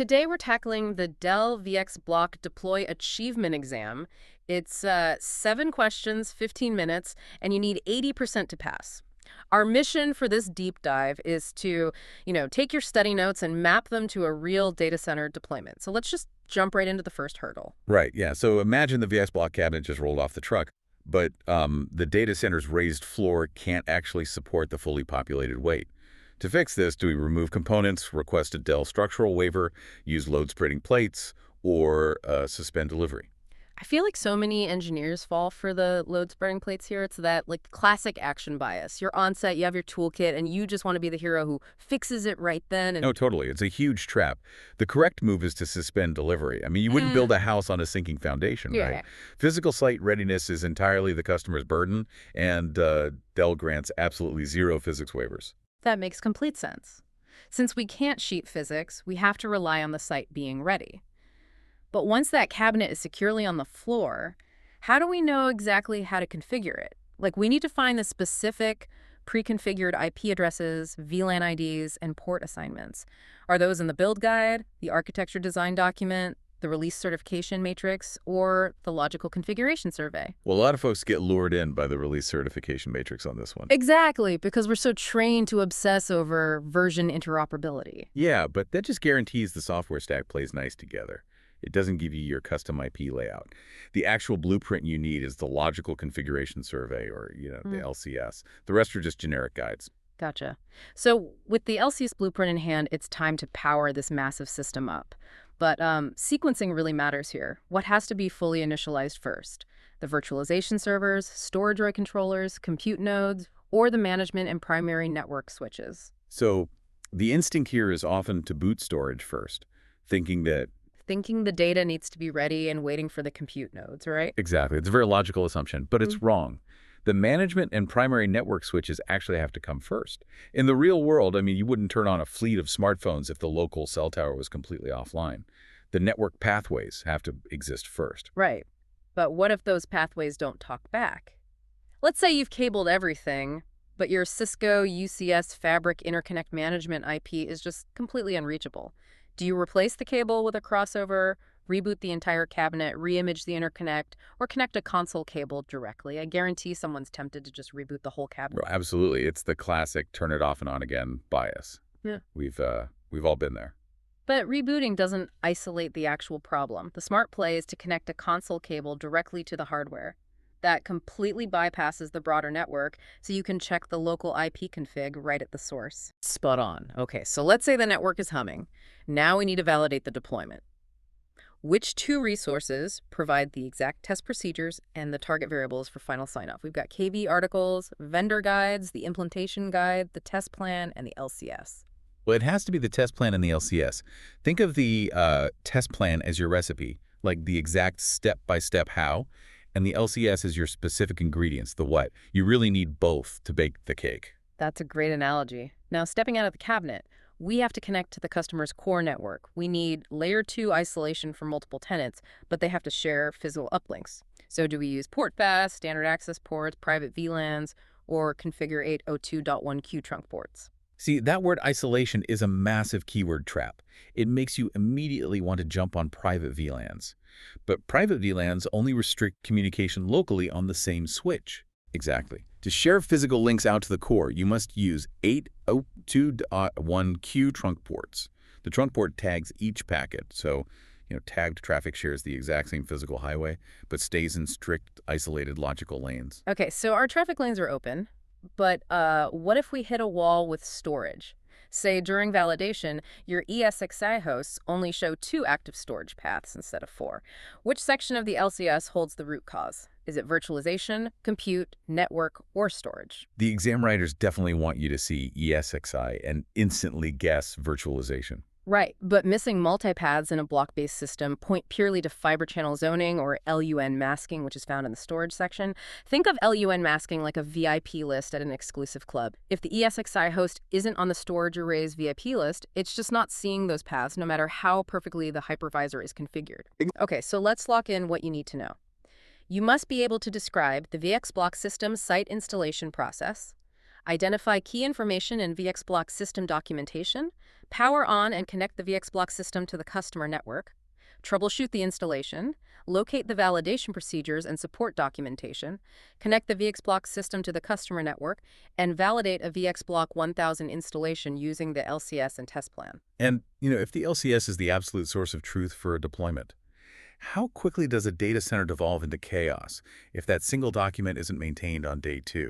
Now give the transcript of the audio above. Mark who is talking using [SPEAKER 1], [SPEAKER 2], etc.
[SPEAKER 1] Today we're tackling the Dell VxBlock Deploy Achievement Exam. It's 7 questions, 15 minutes, and you need 80% to pass. Our mission for this deep dive is to, take your study notes and map them to a real data center deployment. So let's just jump right into the first hurdle.
[SPEAKER 2] Right, yeah. So imagine the VxBlock cabinet just rolled off the truck, but the data center's raised floor can't actually support the fully populated weight. To fix this, do we remove components, request a Dell structural waiver, use load-spreading plates, or suspend delivery?
[SPEAKER 1] I feel like so many engineers fall for the load spreading plates here. It's that classic action bias. You're on set, you have your toolkit, and you just want to be the hero who fixes it right then.
[SPEAKER 2] No, totally. It's a huge trap. The correct move is to suspend delivery. I mean, you wouldn't build a house on a sinking foundation,
[SPEAKER 1] Yeah.
[SPEAKER 2] right? Physical site readiness is entirely the customer's burden, and Dell grants absolutely zero physics waivers.
[SPEAKER 1] That makes complete sense. Since we can't sheet physics, we have to rely on the site being ready. But once that cabinet is securely on the floor, how do we know exactly how to configure it? We need to find the specific pre-configured IP addresses, VLAN IDs, and port assignments. Are those in the build guide, the architecture design document, the release certification matrix, or the logical configuration survey?
[SPEAKER 2] Well, a lot of folks get lured in by the release certification matrix on this one.
[SPEAKER 1] Exactly, because we're so trained to obsess over version interoperability.
[SPEAKER 2] Yeah, but that just guarantees the software stack plays nice together. It doesn't give you your custom IP layout. The actual blueprint you need is the logical configuration survey, or, the LCS. The rest are just generic guides.
[SPEAKER 1] Gotcha. So with the LCS blueprint in hand, it's time to power this massive system up. But sequencing really matters here. What has to be fully initialized first? The virtualization servers, storage array controllers, compute nodes, or the management and primary network switches?
[SPEAKER 2] So the instinct here is often to boot storage first, thinking
[SPEAKER 1] the data needs to be ready and waiting for the compute nodes, right?
[SPEAKER 2] exactly. It's a very logical assumption, but it's wrong. The management and primary network switches actually have to come first. In the real world, I mean, you wouldn't turn on a fleet of smartphones if the local cell tower was completely offline. The network pathways have to exist first.
[SPEAKER 1] Right. But what if those pathways don't talk back? Let's say you've cabled everything, but your Cisco UCS Fabric Interconnect management IP is just completely unreachable. Do you replace the cable with a crossover, reboot the entire cabinet, reimage the interconnect, or connect a console cable directly? I guarantee someone's tempted to just reboot the whole cabinet.
[SPEAKER 2] Well, absolutely. It's the classic turn it off and on again bias.
[SPEAKER 1] Yeah.
[SPEAKER 2] We've all been there.
[SPEAKER 1] But rebooting doesn't isolate the actual problem. The smart play is to connect a console cable directly to the hardware. That completely bypasses the broader network, so you can check the local IP config right at the source. Spot on. Okay, so let's say the network is humming. Now we need to validate the deployment. Which 2 resources provide the exact test procedures and the target variables for final sign-off? We've got KV articles, vendor guides, the implementation guide, the test plan, and the LCS.
[SPEAKER 2] Well, it has to be the test plan and the LCS. Think of the test plan as your recipe, like the exact step-by-step how, and the LCS is your specific ingredients, the what. You really need both to bake the cake.
[SPEAKER 1] That's a great analogy. Now, stepping out of the cabinet, we have to connect to the customer's core network. We need layer 2 isolation for multiple tenants, but they have to share physical uplinks. So do we use port paths, standard access ports, private VLANs, or configure 802.1q trunk ports?
[SPEAKER 2] See, that word isolation is a massive keyword trap. It makes you immediately want to jump on private VLANs. But private VLANs only restrict communication locally on the same switch. Exactly. To share physical links out to the core, you must use 802.1q trunk ports. The trunk port tags each packet, so tagged traffic shares the exact same physical highway, but stays in strict, isolated logical lanes.
[SPEAKER 1] Okay, so our traffic lanes are open, but what if we hit a wall with storage? Say during validation, your ESXi hosts only show 2 active storage paths instead of 4. Which section of the LCS holds the root cause? Is it virtualization, compute, network, or storage?
[SPEAKER 2] The exam writers definitely want you to see ESXi and instantly guess virtualization.
[SPEAKER 1] Right, but missing multipaths in a block-based system point purely to fiber channel zoning or LUN masking, which is found in the storage section. Think of LUN masking like a VIP list at an exclusive club. If the ESXi host isn't on the storage array's VIP list, it's just not seeing those paths no matter how perfectly the hypervisor is configured. Okay, so let's lock in what you need to know. You must be able to describe the VxBlock System site installation process, identify key information in VxBlock System documentation, power on and connect the VxBlock system to the customer network, troubleshoot the installation, locate the validation procedures and support documentation, connect the VxBlock system to the customer network, and validate a VxBlock 1000 installation using the LCS and test plan.
[SPEAKER 2] And, if the LCS is the absolute source of truth for a deployment, how quickly does a data center devolve into chaos if that single document isn't maintained on day 2?